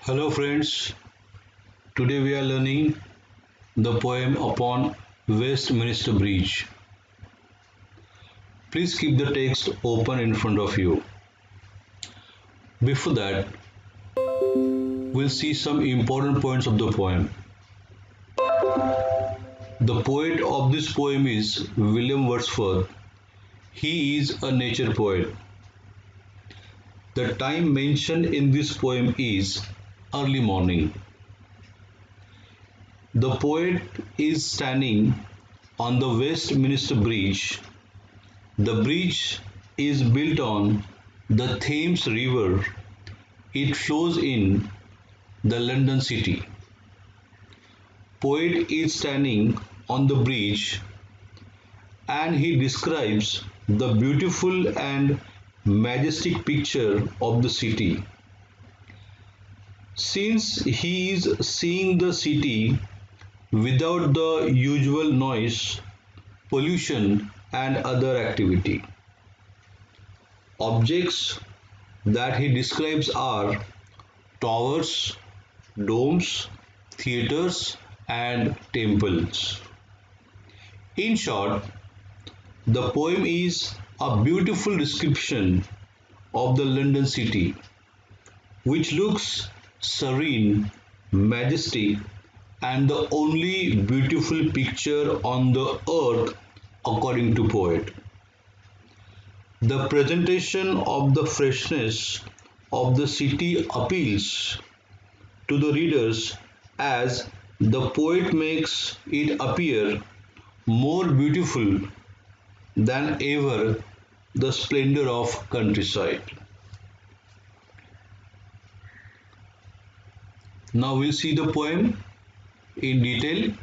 Hello friends, today we are learning the poem Upon Westminster Bridge. Please keep the text open in front of you. Before that, we'll see some important points of the poem. The poet of this poem is William Wordsworth. He is a nature poet. The time mentioned in this poem is early morning. The poet is standing on the Westminster Bridge. The bridge is built on the Thames River. It flows in the London city. Poet is standing on the bridge and he describes the beautiful and majestic picture of the city. Since he is seeing the city without the usual noise, pollution and other activity. Objects that he describes are towers, domes, theatres and temples. In short, the poem is a beautiful description of the London city, which looks serene, majestic, and the only beautiful picture on the earth according to poet. The presentation of the freshness of the city appeals to the readers as the poet makes it appear more beautiful than ever the splendor of countryside. Now we'll see the poem in detail.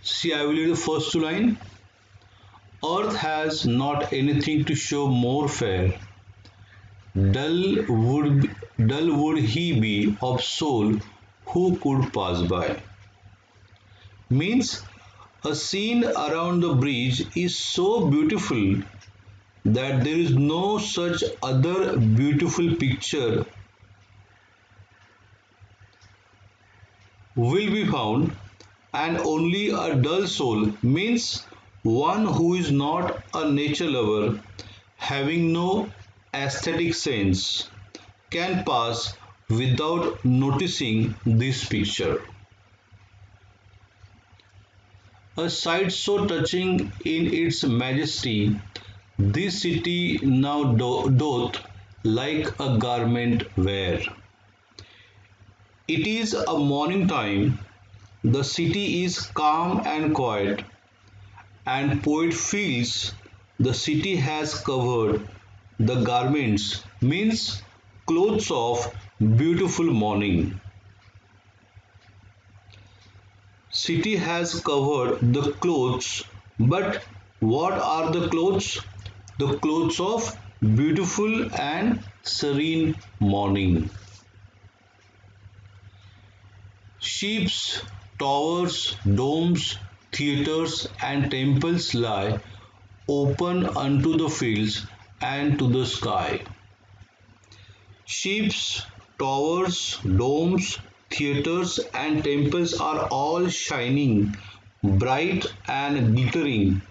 See, I will read the first two lines. Earth has not anything to show more fair. Dull would he be of soul who could pass by. Means a scene around the bridge is so beautiful that there is no such other beautiful picture will be found, and only a dull soul, means one who is not a nature lover, having no aesthetic sense, can pass without noticing this picture. A sight so touching in its majesty, this city now doth like a garment wear. It is a morning time, the city is calm and quiet, and poet feels the city has covered the garments, means clothes of beautiful morning. City has covered the clothes, but what are the clothes? The clothes of beautiful and serene morning. Ships, towers, domes, theatres and temples lie open unto the fields and to the sky. Ships, towers, domes, theatres and temples are all shining, bright and glittering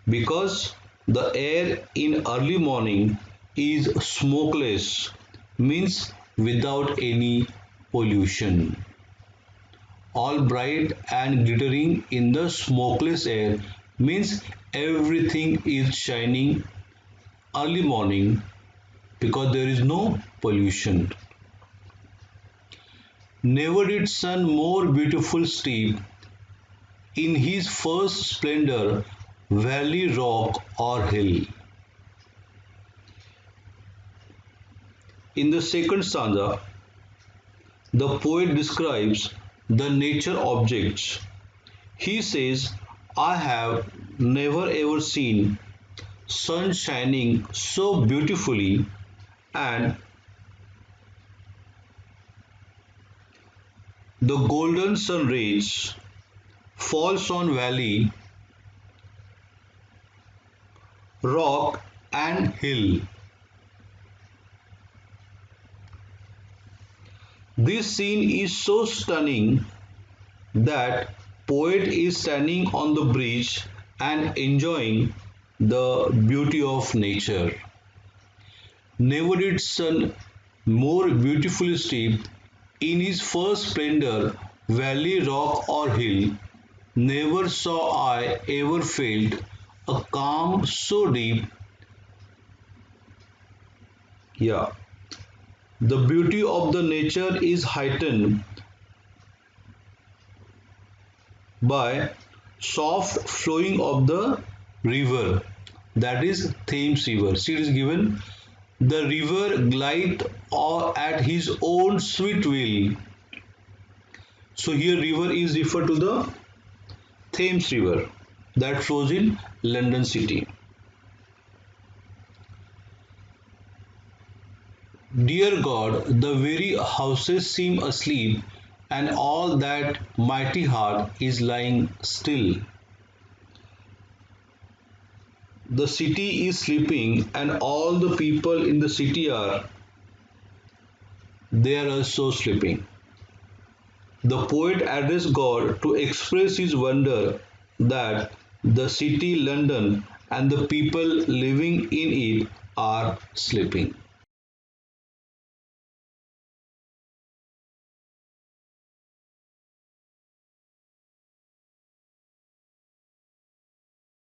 because the air in early morning is smokeless, means without any pollution. All bright and glittering in the smokeless air means everything is shining early morning because there is no pollution. Never did sun more beautiful steep in his first splendor valley, rock or hill. In the second stanza, the poet describes the nature objects. He says, I have never ever seen sun shining so beautifully, and the golden sun rays falls on valley, rock and hill. This scene is so stunning that poet is standing on the bridge and enjoying the beauty of nature. Never did sun more beautifully steep in his first splendor, valley, rock, or hill. Never saw I ever felt a calm so deep. Yeah, the beauty of the nature is heightened by soft flowing of the river, that is Thames River. See, it is given the river glide or at his own sweet will. So here river is referred to the Thames River that flows in London city. Dear God, the very houses seem asleep, and all that mighty heart is lying still. The city is sleeping, and all the people in the city are they are also sleeping. The poet addressed God to express his wonder that the city London and the people living in it are sleeping.